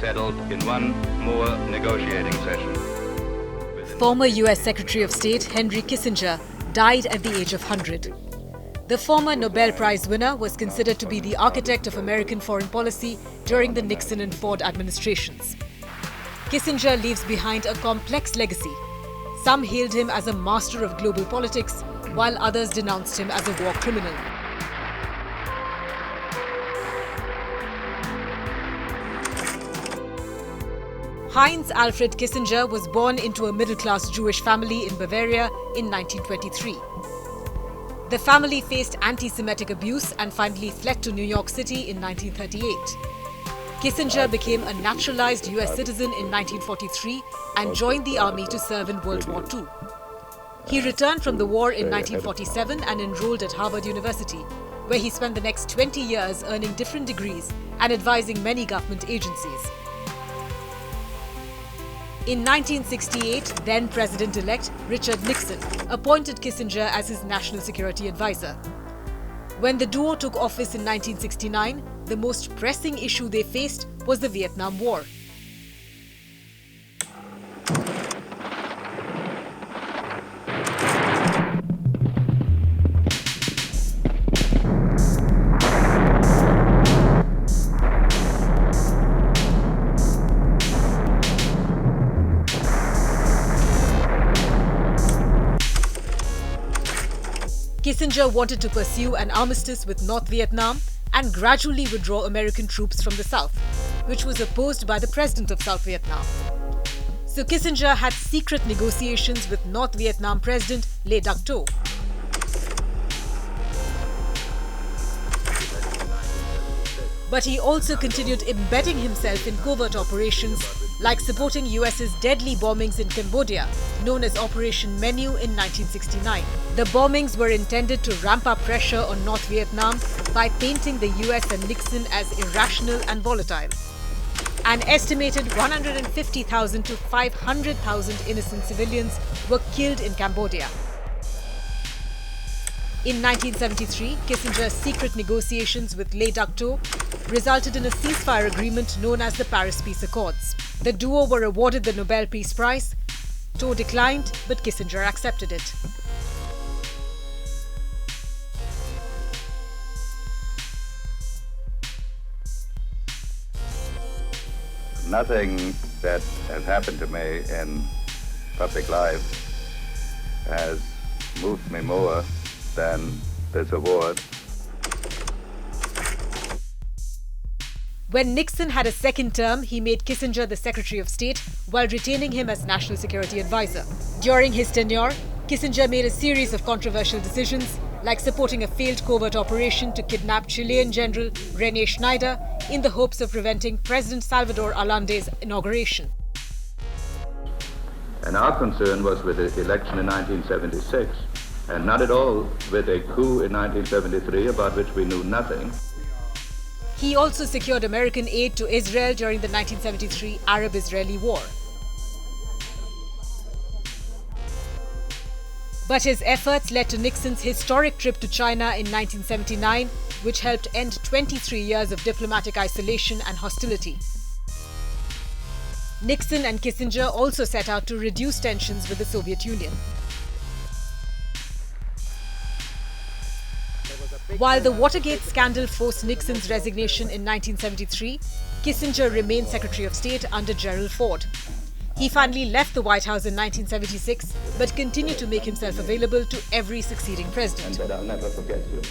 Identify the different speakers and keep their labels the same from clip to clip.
Speaker 1: settled in one more negotiating session.
Speaker 2: Former US Secretary of State Henry Kissinger died at the age of 100. The former Nobel Prize winner was considered to be the architect of American foreign policy during the Nixon and Ford administrations. Kissinger leaves behind a complex legacy. Some hailed him as a master of global politics, while others denounced him as a war criminal. Heinz Alfred Kissinger was born into a middle-class Jewish family in Bavaria in 1923. The family faced anti-Semitic abuse and finally fled to New York City in 1938. Kissinger became a naturalized US citizen in 1943 and joined the army to serve in World War II. He returned from the war in 1947 and enrolled at Harvard University, where he spent the next 20 years earning different degrees and advising many government agencies. In 1968, then President-elect Richard Nixon appointed Kissinger as his national security advisor. When the duo took office in 1969, the most pressing issue they faced was the Vietnam War. Kissinger wanted to pursue an armistice with North Vietnam and gradually withdraw American troops from the South, which was opposed by the president of South Vietnam. So Kissinger had secret negotiations with North Vietnam President Le Duc Tho. But he also continued embedding himself in covert operations, like supporting US's deadly bombings in Cambodia, known as Operation Menu in 1969. The bombings were intended to ramp up pressure on North Vietnam by painting the US and Nixon as irrational and volatile. An estimated 150,000 to 500,000 innocent civilians were killed in Cambodia. In 1973, Kissinger's secret negotiations with Le Duc Tho resulted in a ceasefire agreement known as the Paris Peace Accords. The duo were awarded the Nobel Peace Prize. Tho declined, but Kissinger accepted it.
Speaker 1: Nothing that has happened to me in public life has moved me more than this award.
Speaker 2: When Nixon had a second term, he made Kissinger the Secretary of State while retaining him as National Security Advisor. During his tenure, Kissinger made a series of controversial decisions, like supporting a failed covert operation to kidnap Chilean General René Schneider in the hopes of preventing President Salvador Allende's inauguration.
Speaker 1: And our concern was with the election in 1976, and not at all with a coup in 1973 about which we knew nothing.
Speaker 2: He also secured American aid to Israel during the 1973 Arab-Israeli War. But his efforts led to Nixon's historic trip to China in 1979, which helped end 23 years of diplomatic isolation and hostility. Nixon and Kissinger also set out to reduce tensions with the Soviet Union. While the Watergate scandal forced Nixon's resignation in 1973, Kissinger remained Secretary of State under Gerald Ford. He finally left the White House in 1976, but continued to make himself available to every succeeding president.
Speaker 1: And that I'll never forget you.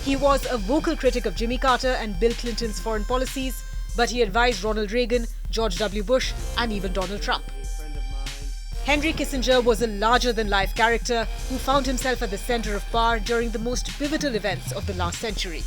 Speaker 2: He was a vocal critic of Jimmy Carter and Bill Clinton's foreign policies, but he advised Ronald Reagan, George W. Bush, and even Donald Trump. Henry Kissinger was a larger-than-life character who found himself at the center of power during the most pivotal events of the last century.